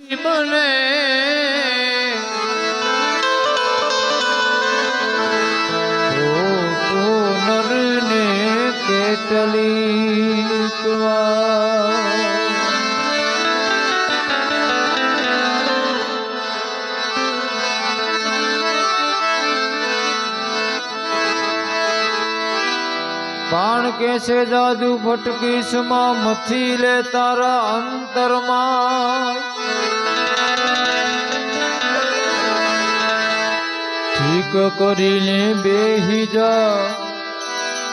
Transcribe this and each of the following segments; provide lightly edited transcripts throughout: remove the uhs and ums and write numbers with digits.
બને નરને કેટલી બાણ કે છે જાદુ ફટકીશમાં મથી લે તારા અંતરમાં ઠીક કરીને બેહી જા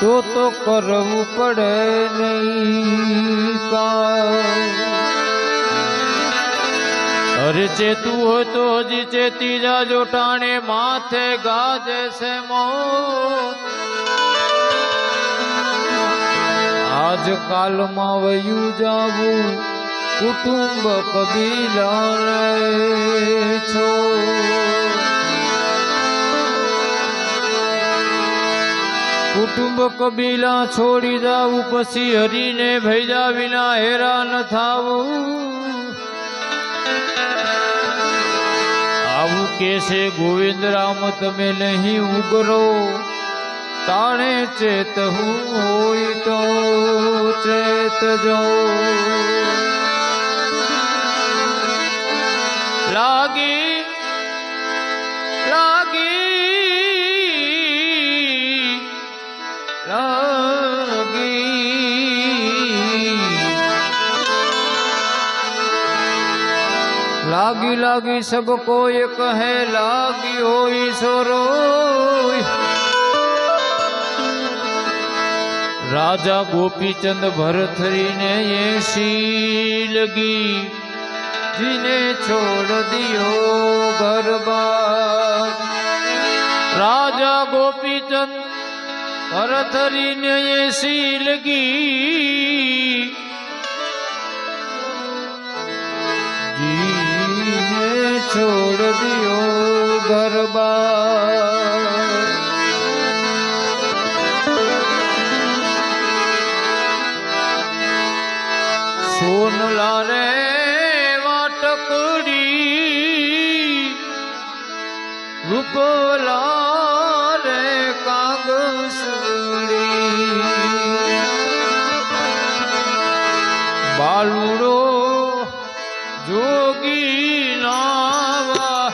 તો કરવું પડે નહીં અરે ચેતું હોય તો હજી ચેતી જાજો ટાણે માથે ગાજે છે મોત આજકાલમાં વયું જાવું કુટુંબ કબીલા છો કુટુંબ કબીલા છોડી જાવું પછી હરીને ભૈજા વિના હેરાન થાવું આવું કેસે ગોવિંદ રામ તમે નહીં ઉગરો તાણે ચેત હું હોય તો ચેત જો લાગી લાગી લાગી લાગી સબ કોઈ કહે લાગી હો ઈશ્વરો राजा गोपीचंद भरथरी ने ऐसी लगी जिन्हें छोड़ दियो घर बार राजा गोपीचंद भरथरी ने ऐसी लगी जिन्हें छोड़ दियो घर बार સોનલા રે વાટકડી રૂપલા રે કાગસડી બાલુડો જોગી નાવા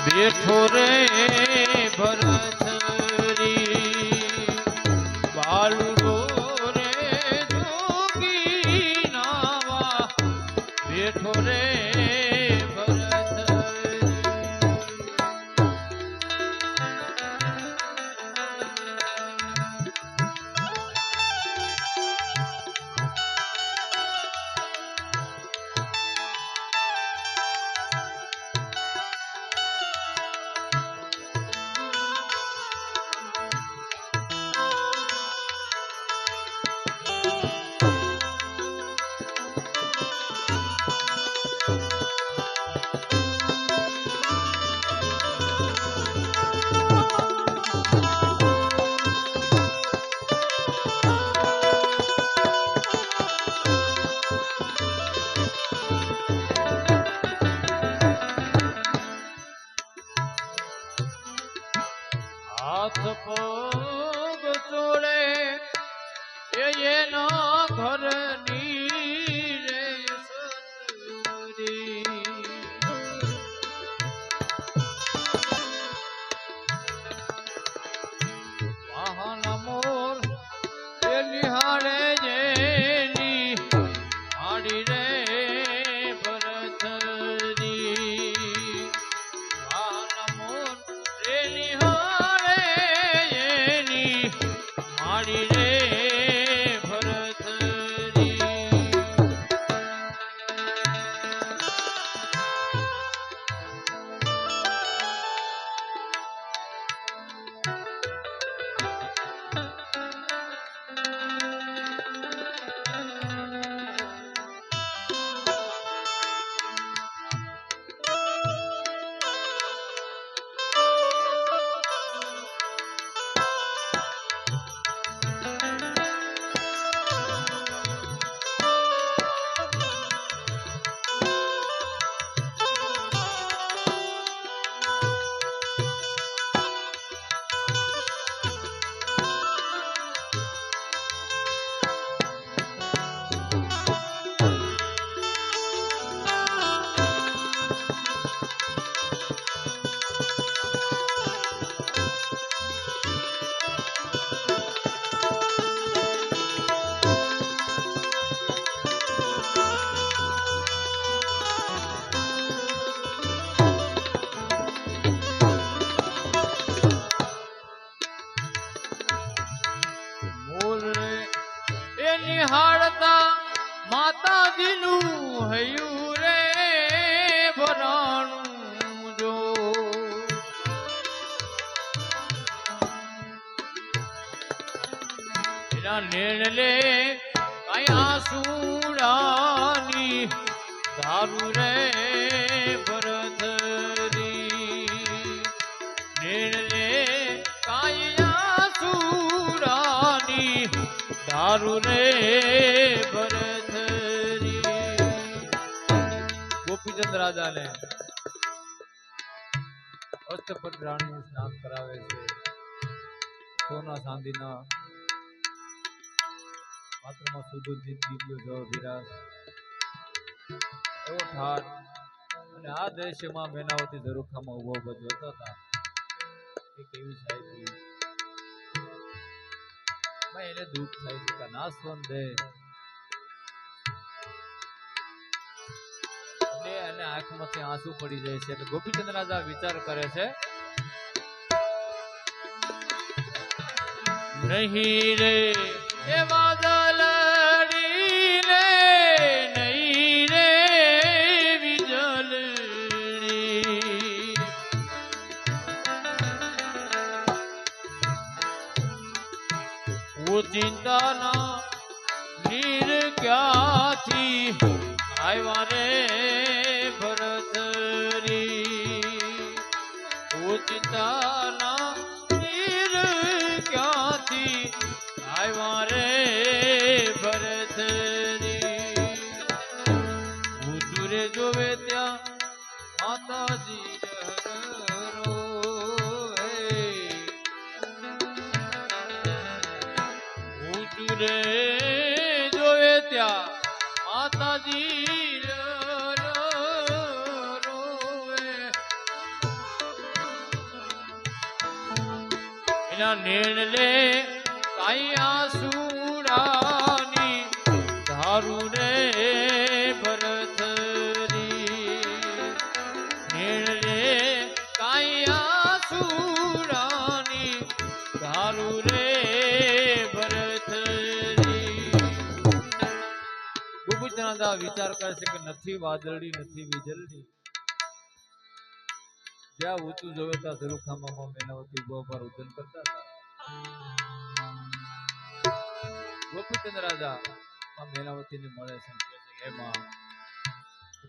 બેઠો રે ભરથરી બાલુડો બેઠો રે હાથ પગ ચોળે એના ઘરની રે સતરી વાહન મોર એ નિહાળે જેની આડી રે ભરથરી એના નિર્ણલે કયા સુડાની ધારું રે ભરતરી નિર્ણલે કયા સુડાની ધારું રે ભરતરી ગોપીચંદ રાજાને અષ્ટપદ રાણીનું સ્નાન કરાવે છે. સોના ચાંદીના પાત્રમાં સુગંધિત દીપીઓ જળ વિરાજ એવો ઠાર અને આ દેશમાં મેનાવતી ઝરૂખામાં ઉભો ઉભો જોતા હતા કે કેવી સાહેબી ભાઈ એને દુઃખ થાય છે કે નાસવંત દે અને આંખમાંથી આંસુ પડી જાય છે. એટલે ગોપીચંદ રાજા વિચાર કરે છે નહીં રે એ વાદળડી રે નહીં રે વીજળી ઓ ચિંતાના નીર ક્યાંથી આવ્યા રે ભરતરી ઓ ચિંતાના નીર ક્યાંથી આવ્યા રે ભરતરી ઉતુરે જોવે ત્યાં માતાજી ઉતુરે જોવે ત્યાં માતાજી એના નિર્ણલે કાયા સુડાની ધારું રે ભરતરી નિર્ણલે કાયા સુડાની ધારું રે ભરતરી ગોપીચંદ વિચાર કરે છે કે નથી વાદળી નથી વીજળી જ્યાં ઊંચું જોવે ત્યાં ઝરૂખામાં મેનાવતી ઉભા રુદન કરતા હતા. ગોપીચંદ રાજા મેનાવતીને મળે છે કે હે માં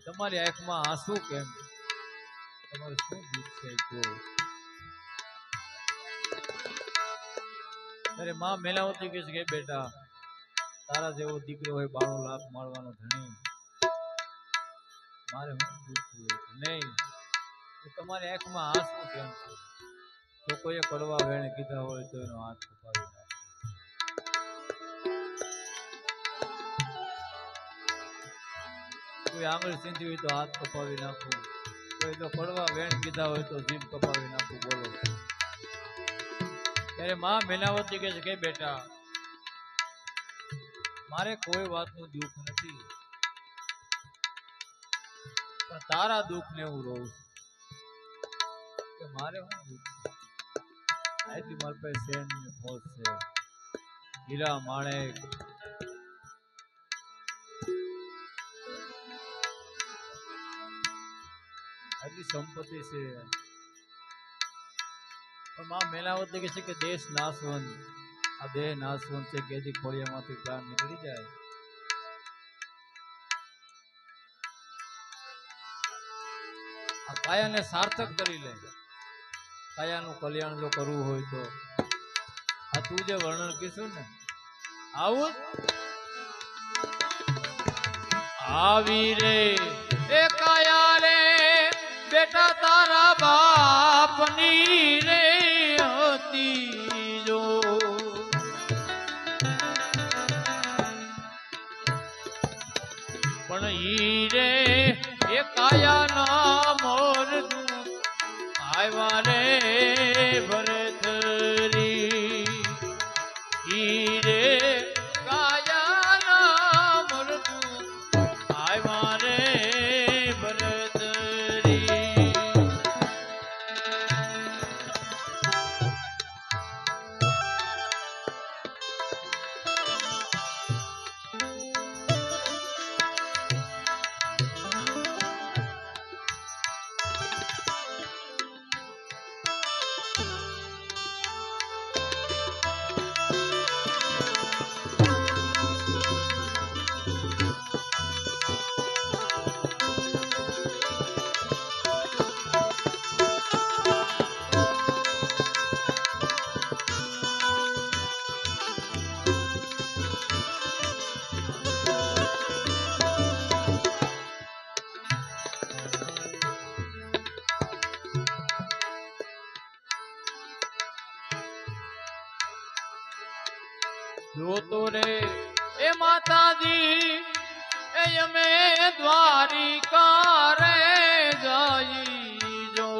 તમારી આંખમાં આંસુ કેમ તમારે શું દુઃખ છે તો અરે માં મેનાવતી કહે છે કે બેટા તારા જેવો દીકરો હોય 92 લાખ માળવાનો ધણી મારે શું દુઃખ થયું નહીં તમારી આંખમાં આંસુ કેમ છે તો કોઈએ કડવા વેણે કીધા હોય તો એનો હાથ કપાવી નાખો કોઈ આંગળી સીંધી હોય તો હાથ કપાવી નાખું કોઈ તો કડવા વેણ કીધા હોય તો જીભ કપાવી નાખું બોલો ત્યારે માં મેનાવતી કહે છે કે બેટા મારે કોઈ વાતનું દુઃખ નથી પણ તારા દુઃખ ને હું રોઉં છું કે મારે શું દુઃખ છે એટલી મારી પાસે શેન ને ફોજ છે હીરા માણેક આટલી સંપત્તિ છે પણ માં મેનાવતી કહે છે કે દેશ નાશવંત આ દેહ નાશવંત છે કેદી ખોળિયામાંથી પ્રાણ નીકળી જાય આ કાયાને સાર્થક કરી લે કાયાનું કલ્યાણ જો કરવું હોય તો આ તું જે વર્ણન કીધું ને આવું આવી રે એ કાયા રે બેટા તારા બાપની રે હતી જો પણ ઈ રે એ કાયા ના મોર આવ્યા રે ભરતરી ઈ રે કાયા ના મોર આવ્યા રે ભરતરી તો રે એ માતાજી એ અમે દ્વારિકા રે જઈ જો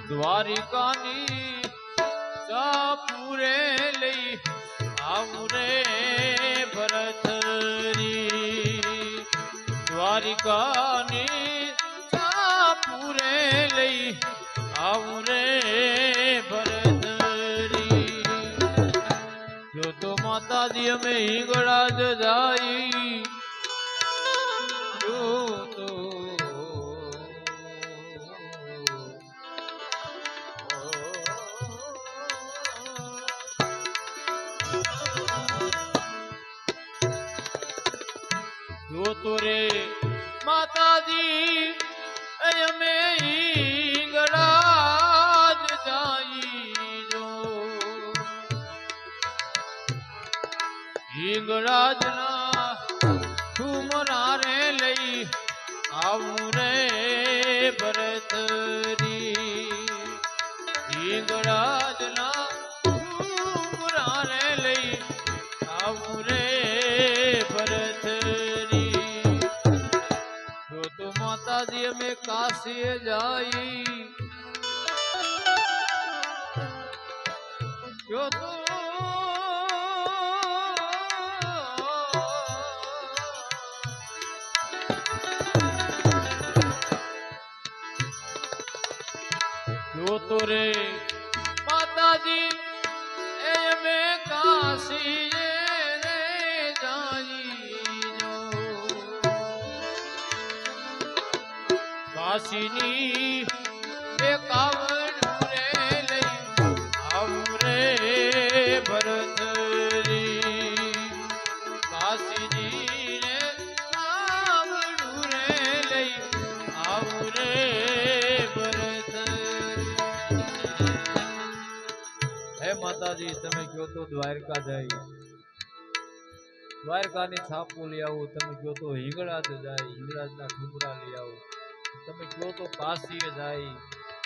દ્વારિકાની ચાપુરે લઈ આવું રે ભરતરી દ્વારિકાની ચાપુરે લઈ આવું રે ભરતરી જો તો માતાજી અમે હિંગળા જ જાય જો તો તો રે માતાજી અમે હિંગળા જ જાય જો હિંગળાજ ના ઠુમરા રે લઈ આવું રે ભરતરી હિંગળાજ ના ઠુમરા રે લઈ આવું રે ભરતરી માતાજી અમે કાશી જાય જો તો રે માતાજી એ અમે કાશી રે જાય કાશીની એકાવન રે લઈ આવું રે ભરતરી કાશીની રે આવડું રે લઈ આવું રે ભરતરી હે માતાજી તમે કહો તો દ્વારકા જાય દ્વારકાની છાપુ લઈ આવું તમે કહો તો હિંગળાજ જાય હિંગળાજના ઠુમરા લઈ આવું તમે કયો તો કાશીએ જાય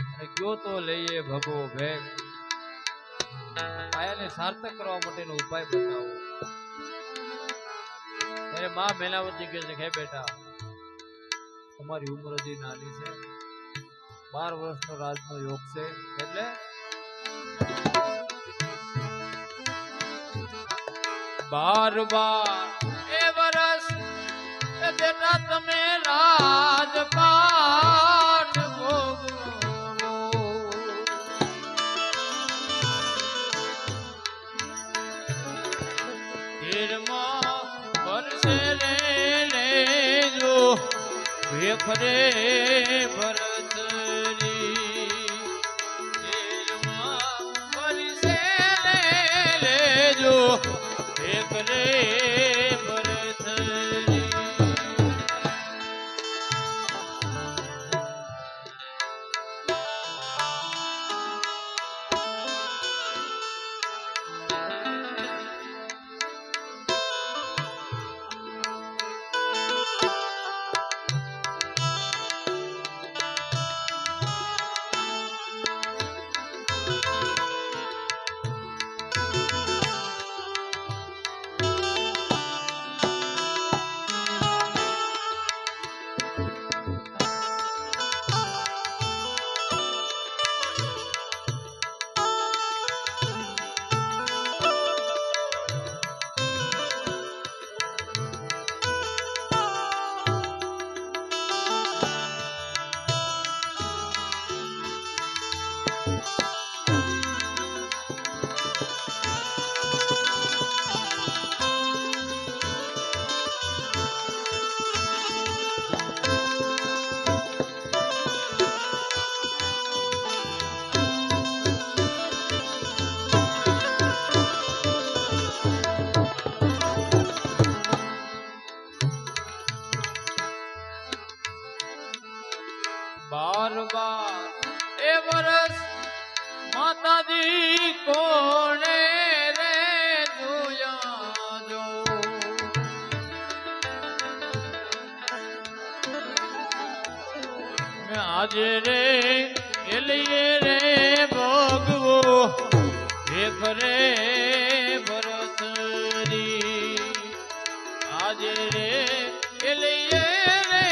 અને કયો તો લઈએ ભગો ભેગ આયાને સાર્થક કરવા માટેનો ઉપાય બતાવો ત્યારે માં મેલાવતી કહે છે હે બેટા તમારી ઉંમર હજી નાની છે 12 વર્ષનો રાજનો યોગ છે એટલે 12 એ વર્ષ બેટા તમે રાજપાટ ભોગવો તેરમાં વર્ષે રે લેજો ભેખ રે ભરતરી તેરમાં વર્ષે રે લેજો ભેખ રે એ વર્ષ માતાજી કોણે રે જોયા જો આજે રે એલીએ રે ભોગવો એક રે ભરતરી આજે રે એ લઈએ રે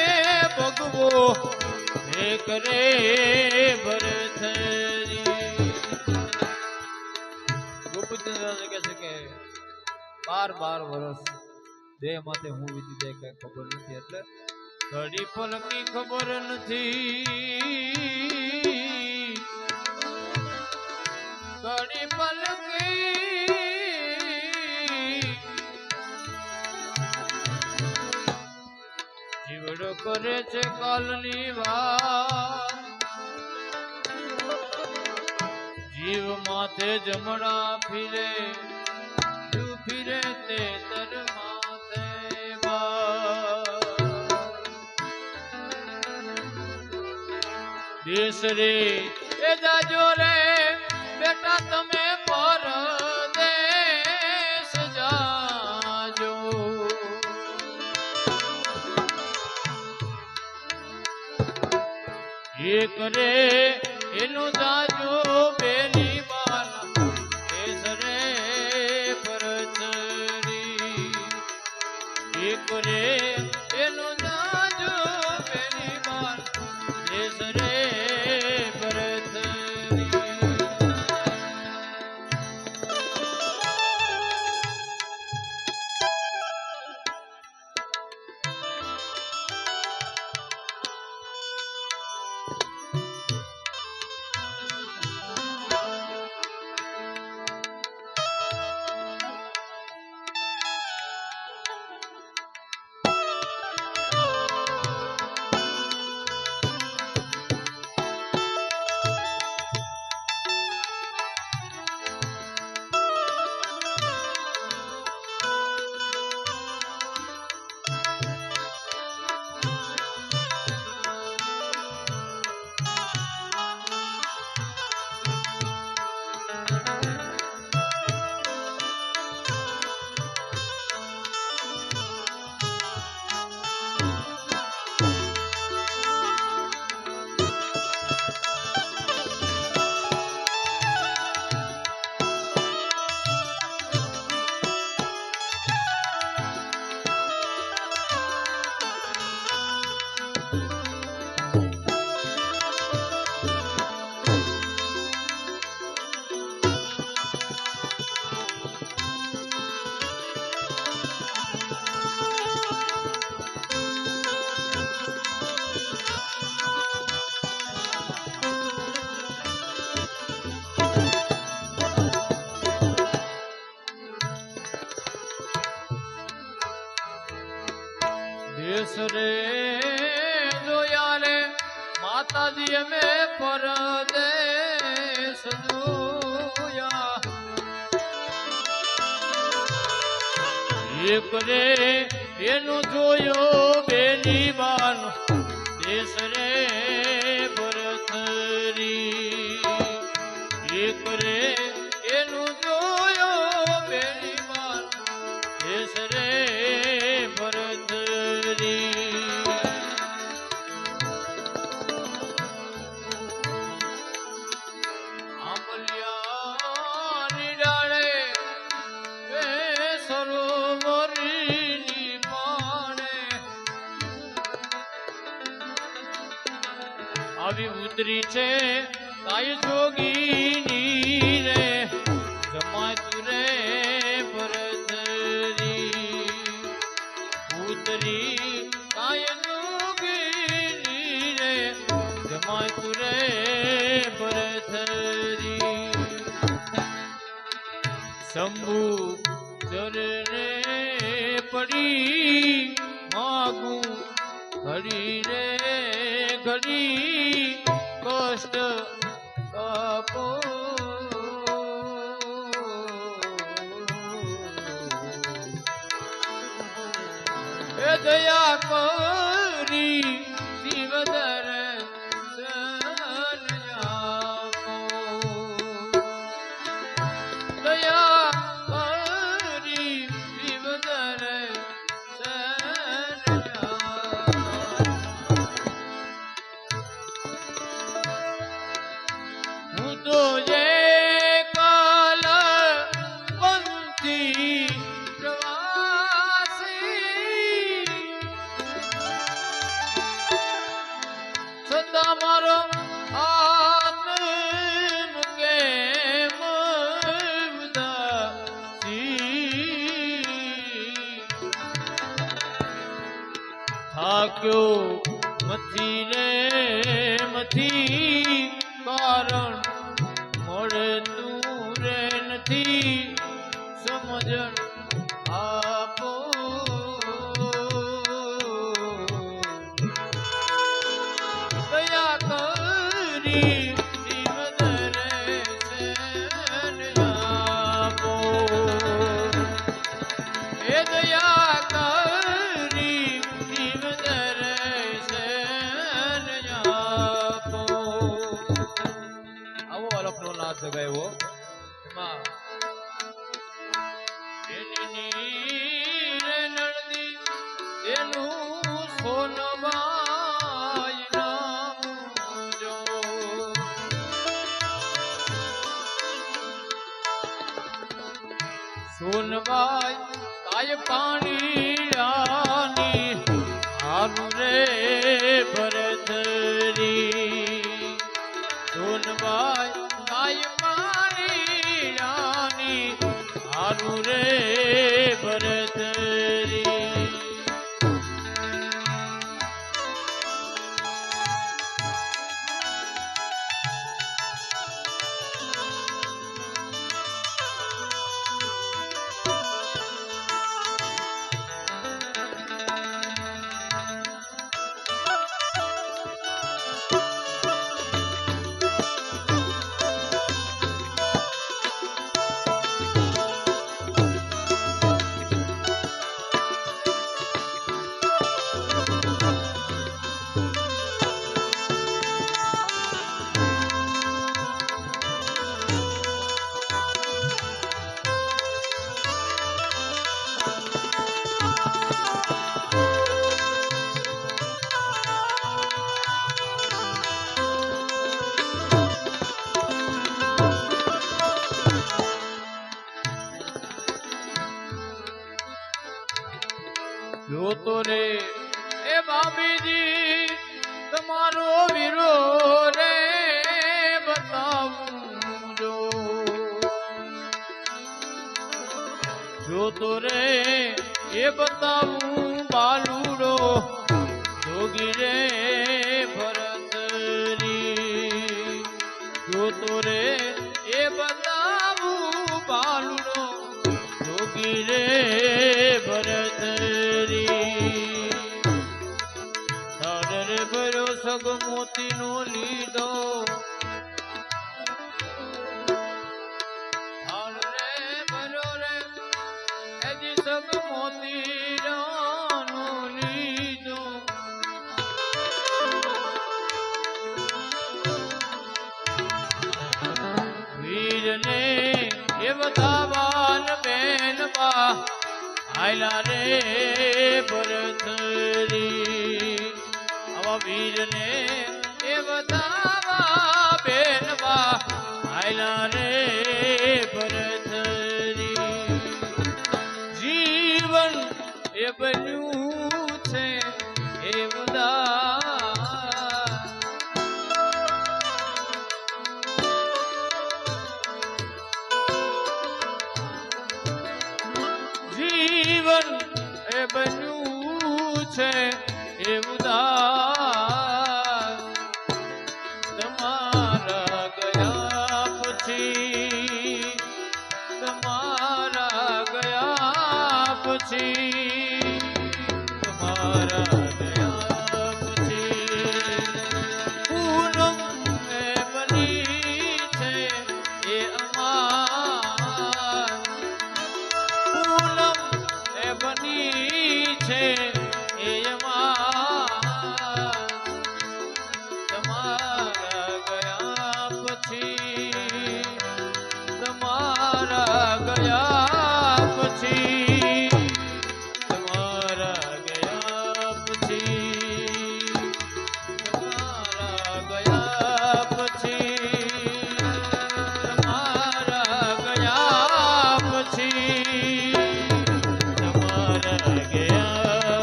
ભગવો એક રે ભરતરી ગોપીચંદ્ર કહે છે કે 12 વર્ષ દેહ માથે હું વીતી જાય કઈ ખબર નથી એટલે ઘડી પલકની ખબર નથી ઘડી પલકી જીવડો કરે છે કાલની વાત જીવ માથે જમણા ફીરે ફીરે તે તર માથે દેશ રે એ જાજો રે બેટા તમે પરદેશ જાજો એક રે એનું જાજો બેની બાલા દેશ રે ભરતરી એક રે એનું જાજો બેની બાલા દેશ રે ભરતરી દેશ રે જોયા રે માતાજી અમે પરદેશ જોયા એક રે એનું જોયો બેની બાન દેશ રે ભરતરી એક રે એનું જોયો બેની બાન દેશ રે આવી ઉતરી છે તાય જોગીની રે જમાતું રે ભરતરી ઉતરી તાય જોગીની રે જમાતું રે ભરતરી શંભુ ચરણે પડી માગું ઘડી રે ઘડી કષ્ટ કાપો એ દયા કરી શિવદર દયા કરી શિવદર હું તો જે કાલ થાક્યો મથી રે મથી કારણ મળતું રે નથી સમજણ આપો દયા કરી જીવદરે સેન આપો એ દયા કરી જીવદરે સેન આપો. આવો અલપનો નાથ ગાયો એમાં એની નીર નળદી એનું સોનબાઈ નામ જો સોનબાઈ તાય પાણી રાની હારું રે ભરતરી સોનબાઈ તાય પાણી રાની હારું રે ભરતરી. જોતો રે એ બાબીજી તમારો વીરો રે બતાવું જો જોતો રે એ બતાવું બાલુડો જોગી રે ભરતરી જોતો રે એ બતાવું બાલુડો જોગી રે ભરતરી તારે ભરો સગ મોતી નો લીધો તારે ભરો રે એજી સગ મોતી નો લીધો વીરને એ બતાવાન બેન બા આયલા રે ભરતરી આવા વીરને એ બતાવા બેનવા આયલા રે ભરતરી જીવન એ બન્યું છે એ ઉદાસ જીવન એ બન્યું છે એ ઉદાસ તમારા ગયા પછી તમારા ગયા પછી તમારા ગયા પછી પૂનમ એ બની છે એ અમાર પૂનમ એ બની છે એ અમાર તમારા ગયા પછી તમારા ગયા પછી તમારા ગયા પછી તમારા ગયા પછી તમારા ગયા પછી તમારા ગયા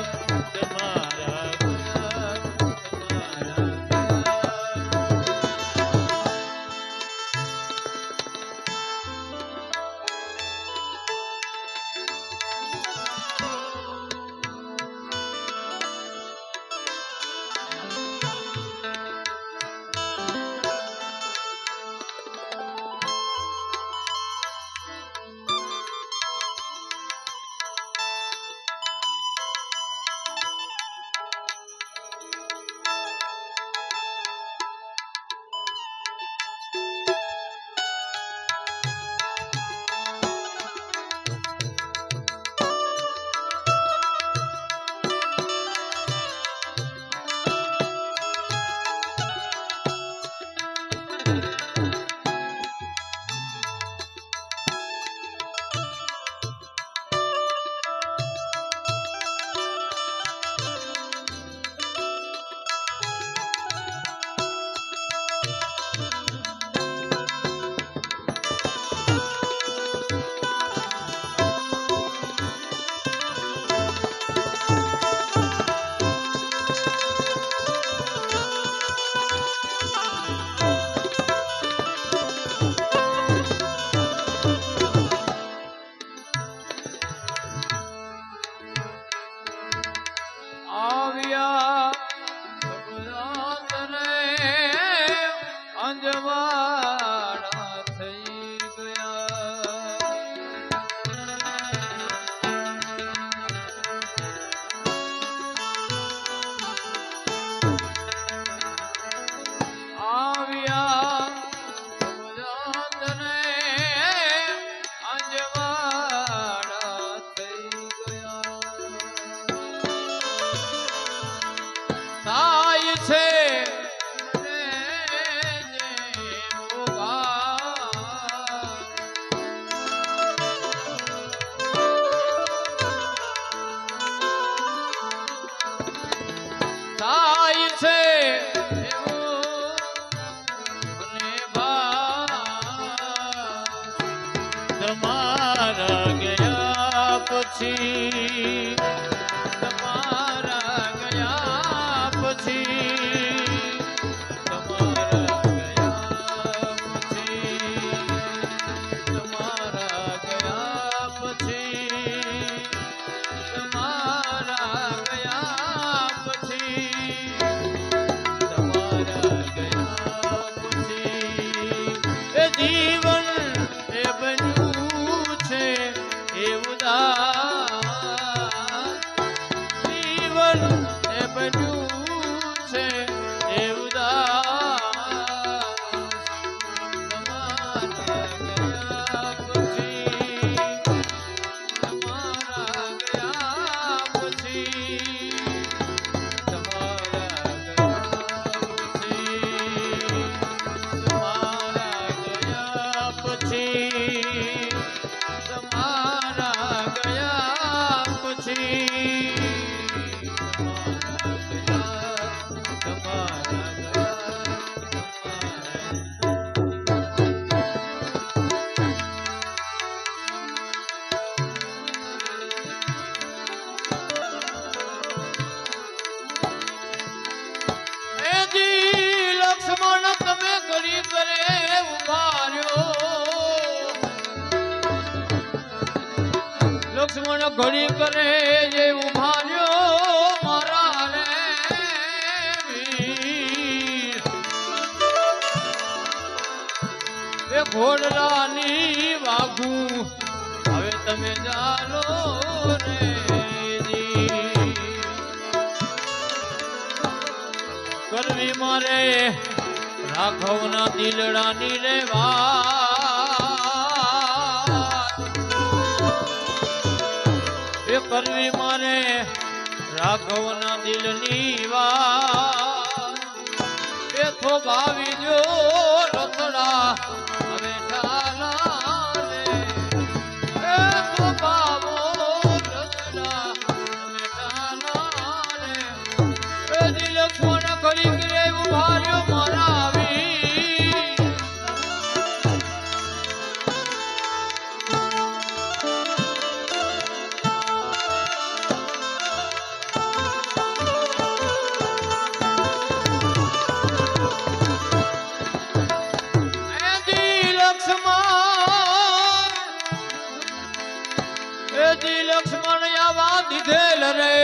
તમારા આવ્યા તને અંજવાડા થઈ ગયા આવ્યા તને અંજવાડા થઈ ગયા થાય છે થાય છે તમારા ગયા પછી તમારા ગયા પછી તમારા ગયા પછી તમારા ગયા પછી તમારા ગયા પછી તમારા ગયા પછી એ જીવન એ બન્યું છે એ ઉદાસ જીવન એ બન્યું છે એ ઉદાસ તમારા ગયા પછી તમારા ગયા પછી તમારા ગયા પછી તમારા ગયા પછી તમારા લક્ષ્મણ તમે કરી કરે ઉભા રહ્યો લક્ષ્મણ ઘડી કરે જે ઉભા રહ્યો મારા રે વીર એ ઘોડલાની વાગુ હવે તમે જાલો રે કરવી મારે રાઘવના દિલડાની રે વાત એ કરવી મારે રાઘવના દિલની વાત એ તો ભાવી જો રથડા હવે ઠાલા રે એ તો ભાવો રથડા હવે ઠાલા રે એ દિલક્ષણ કરી કરે ઉભા રહ્યો મારા વીર લક્ષ્મણ આવા દીધેલ રે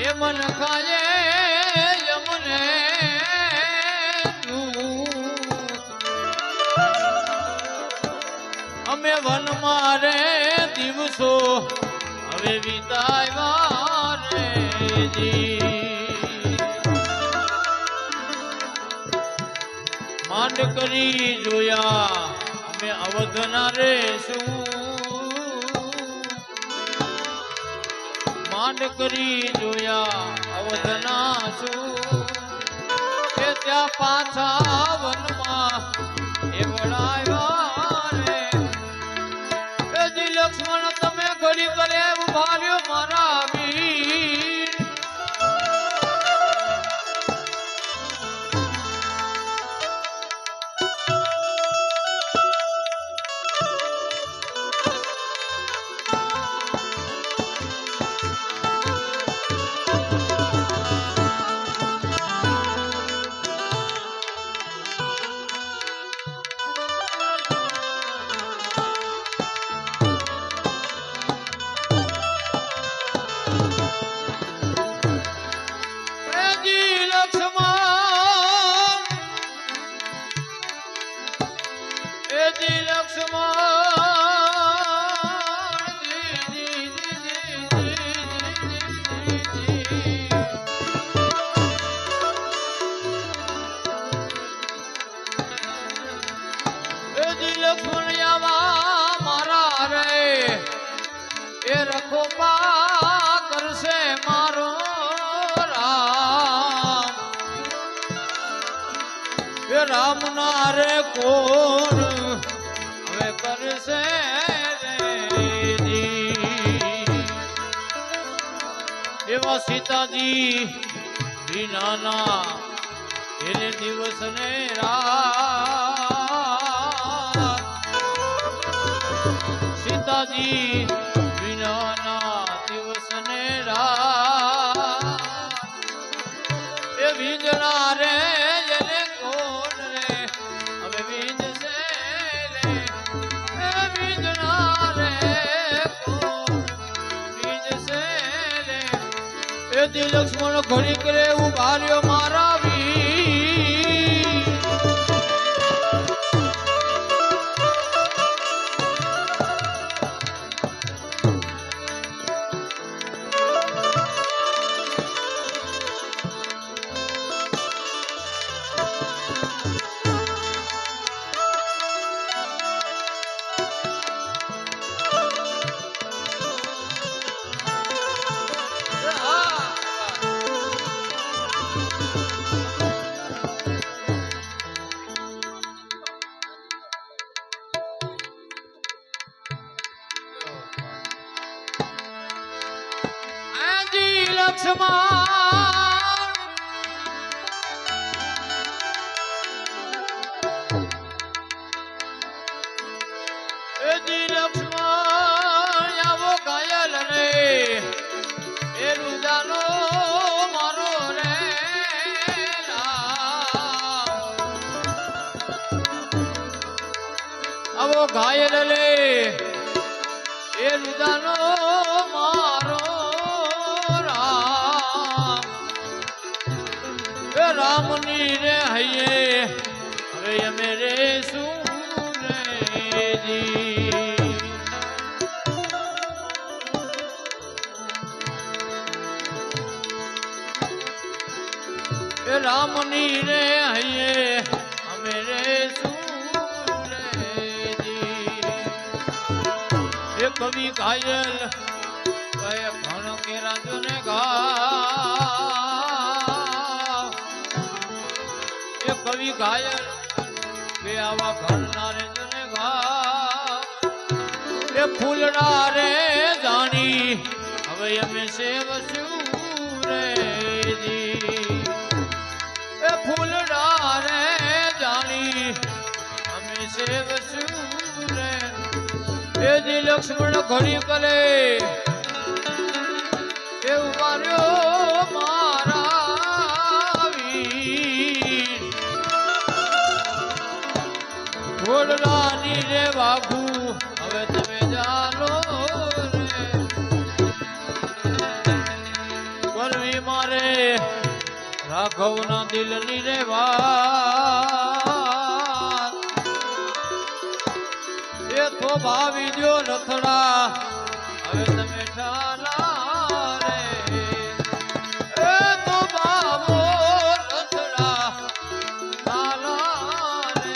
એ મન ખાયે યમને અમે વન મારે દિવસો હવે વિતાવ્યા રે માંડ કરી જોયા અમે અવધના રે શું માંડ કરી જોયા અવધના શું કે ત્યાં પાછા વનમાં એ વળાવ્યા રે એ લક્ષ્મણ તમે ઘડી કરે ઉભા રહ્યો મારા વીર રામ ના રે કોણ હવે કરશે એવા સીતાજી વિનાના એને દિવસ ને રાત સીતાજી વિનાના દિવસ ને રાત એ વીજણા રે એને કોણ રે હવે વીજશે રે એ વીજણા રે કોણ વીજશે રે એ દિલ લક્ષ્મણ ઘડી કરે ઉભાર્યો મારા લક્ષ્મણ આવો ઘાયલ રે એ રુદાનો મારો રે આવો ઘાયલ રે એ રુદાનો મારો રામની રે હૈયે હવે અમે રે શું રે રામની રે હૈયે અમે રે શું રે કવિ ઘાયલ કહે ભણ કે રાજુ ને કવિ ઘાયલ બે આવા ઘરના રે જને એ ફૂલડા રે જાણી હવે અમે સેવશું રે એ ફૂલડા રે જાણી અમે સેવશું રે એ જી લક્ષ્મણ ઘડી કરે એ ઉમાર્યો મારા વીર ઘોડલાની રે બાબુ હવે તમે જાનો રે કરવી મારે રાઘવના દિલની રે વાત એ તો ભાવી જો રથડા હવે તમે ઠાલા રે એ તો બાબો રથડા ઠાલા રે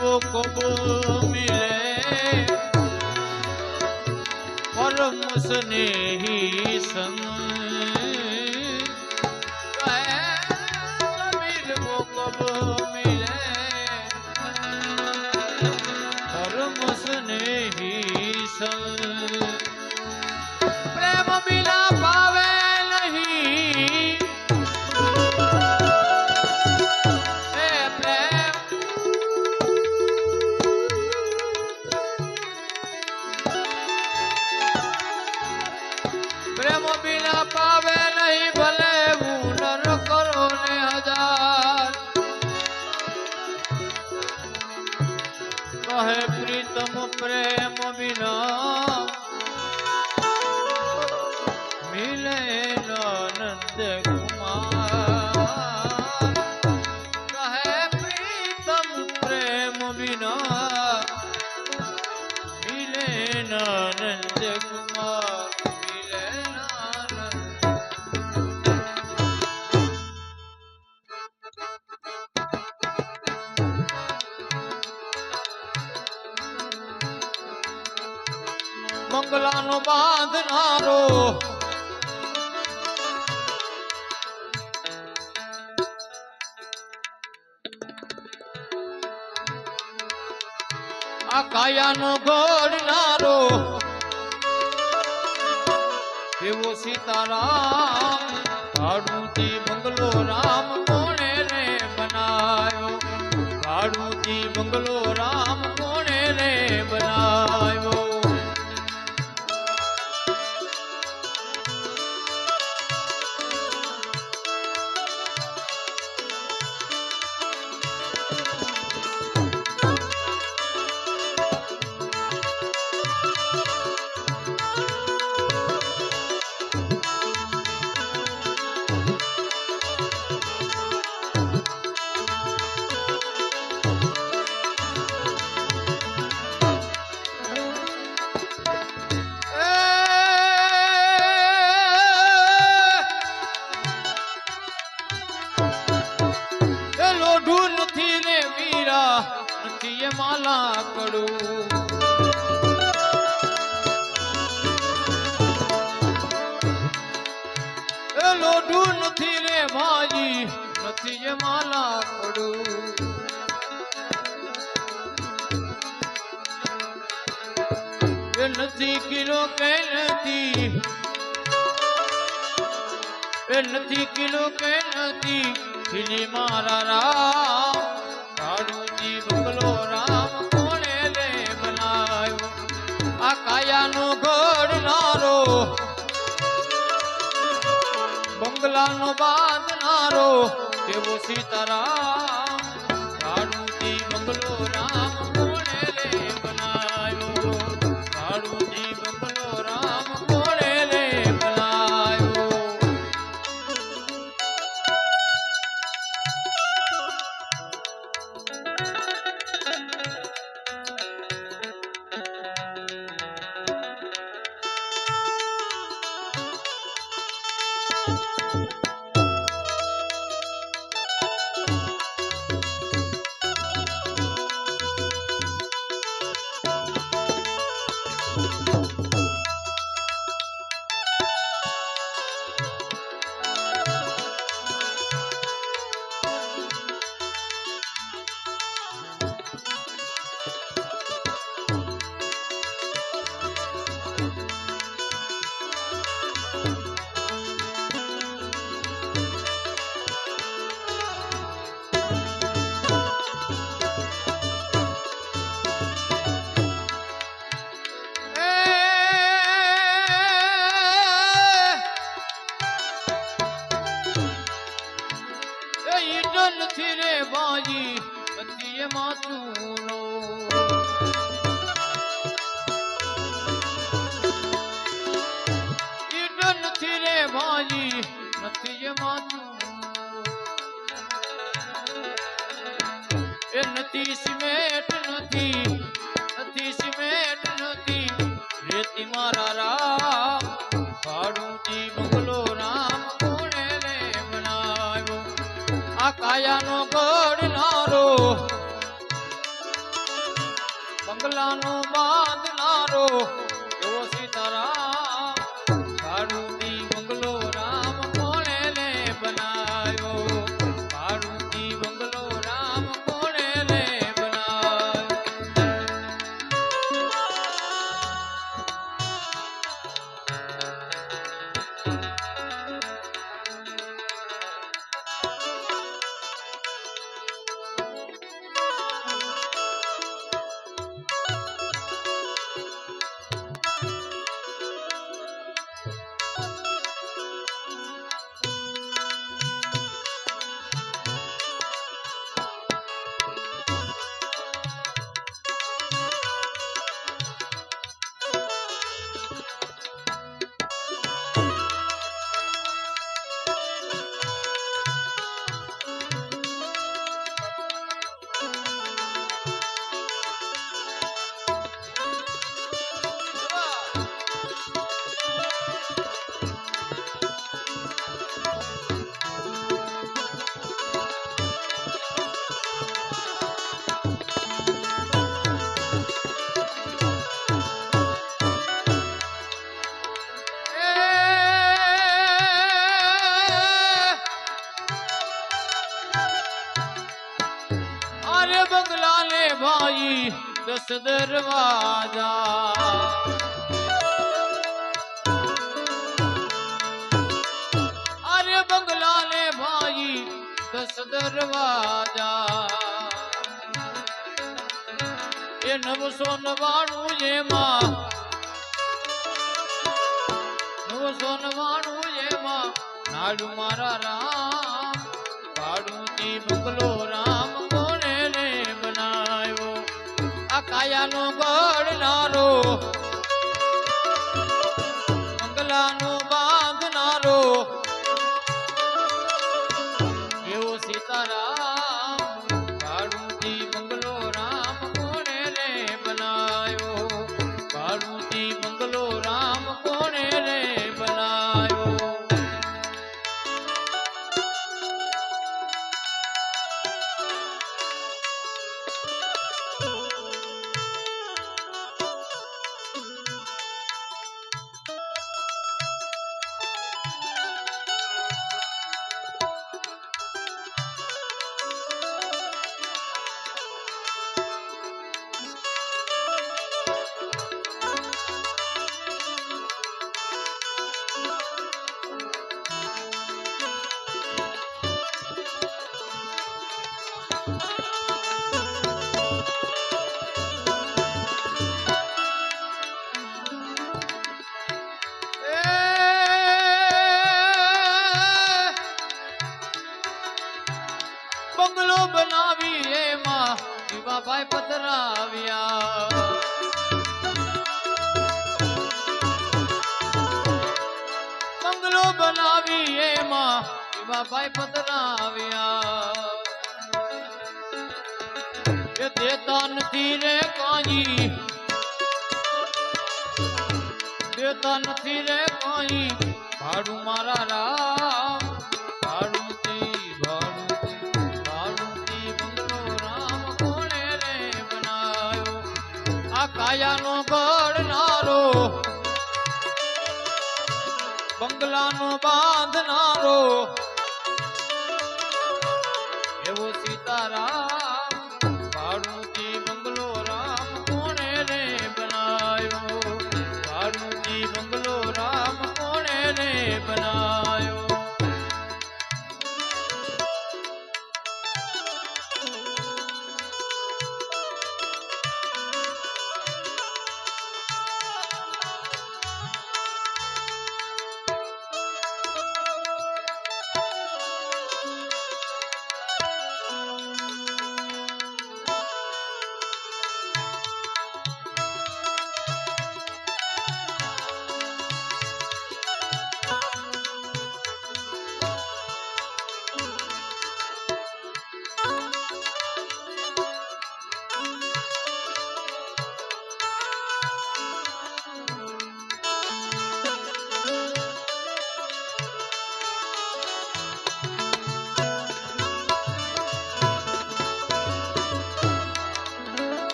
वो कब मिले परम स्नेही संग कबीर वो कब मिले परम स्नेही संग प्रेम बिना पावे नहीं प्रेम बिना पावे नहीं भले नर करो ने हजार બંગલાનો બાંધનારો આ કાયાનો ઘડનારો એવો સીતારામ ભાડુજી બંગલો રામ કોણે રે બનાયો ભાડુજી બંગલો રામ કોણે રે બનાયો નથી એ માલા કડું એ લોઢું નથી રે ભાજી નથી એ માલા કડું એ નથી કિલો કે નથી એ નથી કિલો કે નથી ખીલી મારા રામ ભાડુજી બંગલો રામ કોણે રે બનાયો આ કાયાનો ઘડનારો બંગલાનો બાંધનારો એવો સીતારામ ભાડુજી બંગલો રામ કોણે રે બનાયો ભાડુજી બંગલો રામ કોણે રે બનાયો નથી રે બાજી નથી એ માતુનો ઈડ નથી રે બાજી નથી એ માતુનો એ નથી સિમેન્ટ નથી નથી સિમેન્ટ નથી રેતી મારા રામ ભાડુજી બંગલો રામ કોણે રે બનાવ્યો આ કાયાનો ઘડનારો બંગલાનો બાંધનારો એવો સીતારામ ભાડુજી બંગલો રામ કોણે રે બનાયો ભાડુજી બંગલો રામ કોણે રે બનાયો अरे बंगला ले भाई 10 दरवाजा अरे बंगला ले भाई 10 दरवाजा ये 999 ये माँ 999 ये माँ नाडू मारा राम काड़ू ती बंगलो राम कोने रे बनायो आ काया नो गढ़नारो बंगला नो बांधनारो एवो सीताराम काड़ू ती बंगलो राम कोने रे बनायो काड़ू ती बंगलो राम कोने रे बनायो बंगलो बनावी रे माँ दीवा भाई पतराविया बंगलो बनावी रे माँ दीवा भाई पतराविया ये देता नथी रे काई देता नथी रे काई भाड़ू मारा राम भाड़ू ती काया नो गढ़नारो बंगला नो बांधनारो एवो सीताराम भाड़ू ती बंगलो राम कोने रे बनायो भाड़ू ती बंगलो राम कोने रे बनायो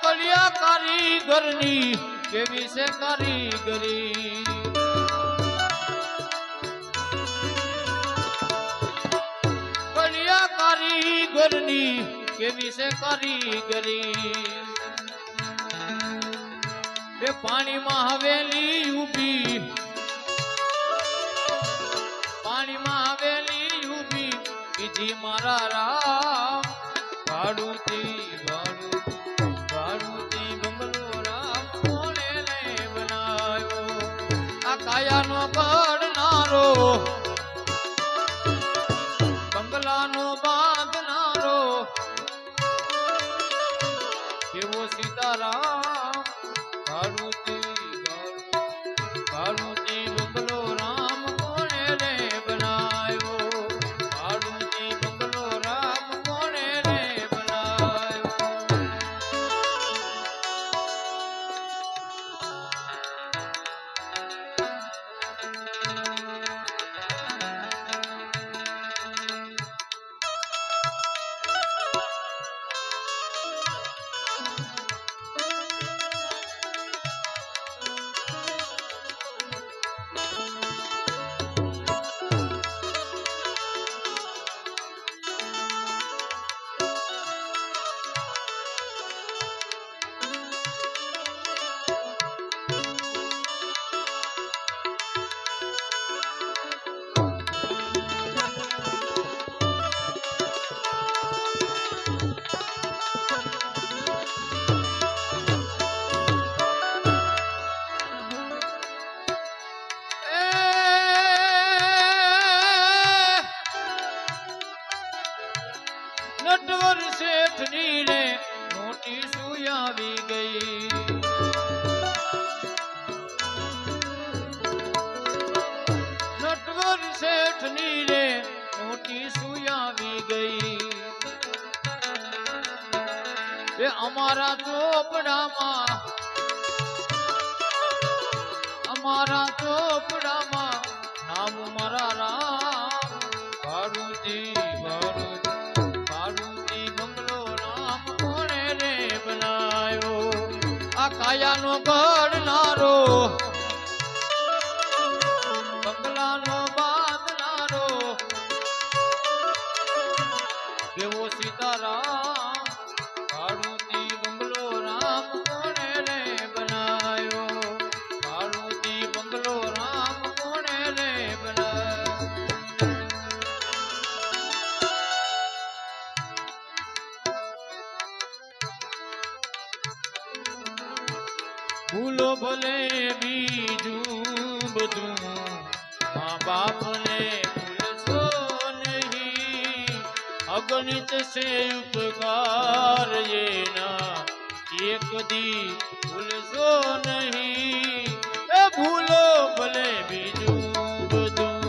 कलिया कारीगरनी केवी से कारीगरी कलिया कारीगरनी केवी से कारीगरी ये पानी में हवेली उभी पानी में हवेली उभी कीधी मारा राम भाड़ू ती बंगलो राम कोने ने बनायो आ काया नो गढ़नारो बंगला नो बांधनारो एवो सीताराम भाड़ू ती बंगलो राम कोने रे बनायो भाड़ू ती बंगलो राम कोने रे बनायो અમારા ચોપડામાં નામ મારા રામ ભારુજી બંગલો રામ કોણે રે બનાયો આ કાયાનો ઘડનારો બંગલાનો બાંધનારો કેવો સીતારામ ભારુજી બંગલો રામ કોણે રે બનાયો ભારુજી બંગલો રામ કોણે રે બનાયો ભૂલો ભલે બીજું બધું મા બાપને ભૂલશો નહીં અગણિત સે ઉપકાર એના એક દી ભૂલશો નહીં એ ભૂલો ભલે બીજું બધું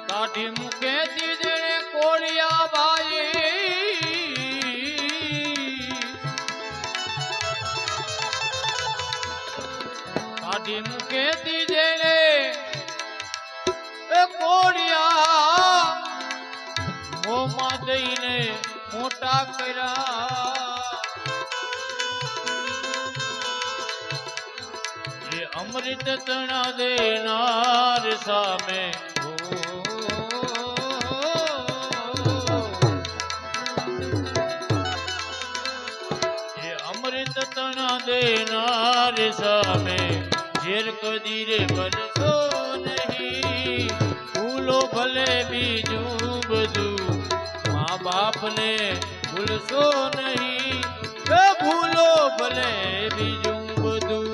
કાઢી મૂકે દીદે કોળિયા બાઈ કાઢી મૂકે દીદે કોળિયા મોંમાં દઈને મોટા કર્યા એ અમૃત તણા દેનાર સામે અમૃત તણા દેનાર સામે ઝેર કદી રે બનશો નહીં ભૂલો ભલે બીજું બધું મા બાપને ભૂલશો નહીં ભૂલો ભલે બીજું બધું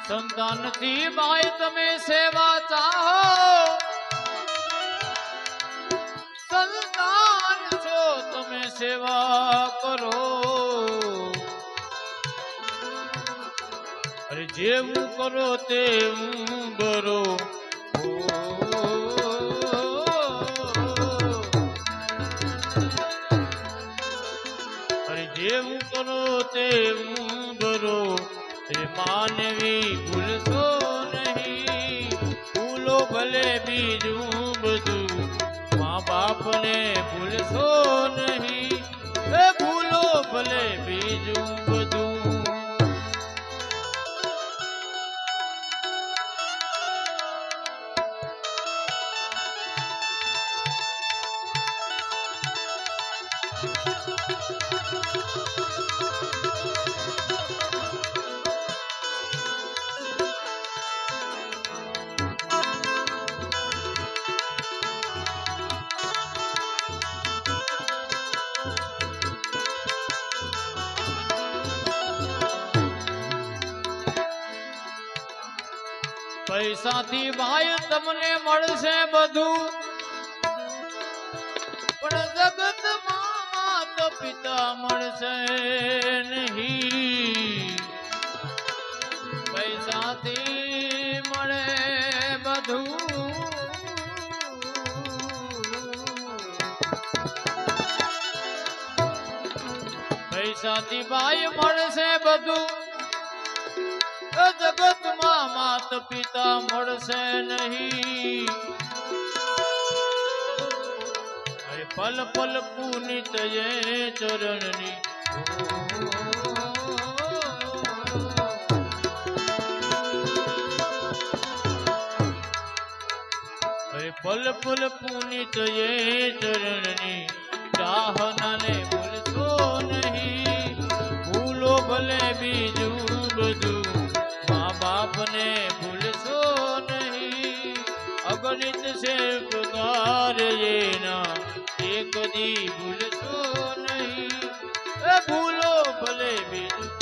સંતાનથી બાઈ તમે સેવા ચાહો સંતાન છો તમે સેવા કરો અરે જેવું કરો તેવું બરો અરે જેવું કરો તેવું બરો માનવી ભૂલશો નહીં ભૂલો ભલે બીજું બધું મા બાપને ભૂલશો નહીં એ ભૂલો ભલે બીજું બધું પૈસાથી ભાઈ તમને મળશે બધું પણ જગતમાં માતા પિતા મળશે નહીં પૈસાથી મળે બધું પરસાદી ભાઈ મળશે બધું એ જગતમાં માત પિતા મળશે નહીં પલ પલ પુનિત એ ચરણની પલ પલ પુનિત એ ચરણની ચાહનાને ભૂલશો નહીં ભૂલો ભલે બીજું બધું મા બાપને ભૂલશો નહીં અગણિત છે પ્રકાર એના એક દી ભૂલશો નહીં એ ભૂલો ભલે બીજું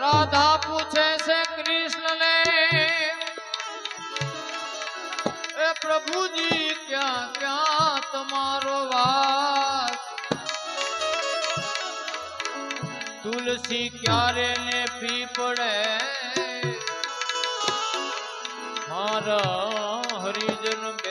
રાધા પૂછે છે કૃષ્ણને એ પ્રભુજી ક્યાં ક્યાં તમારો વાસ તુલસી ક્યારે ને પીપળે મારા હરિજન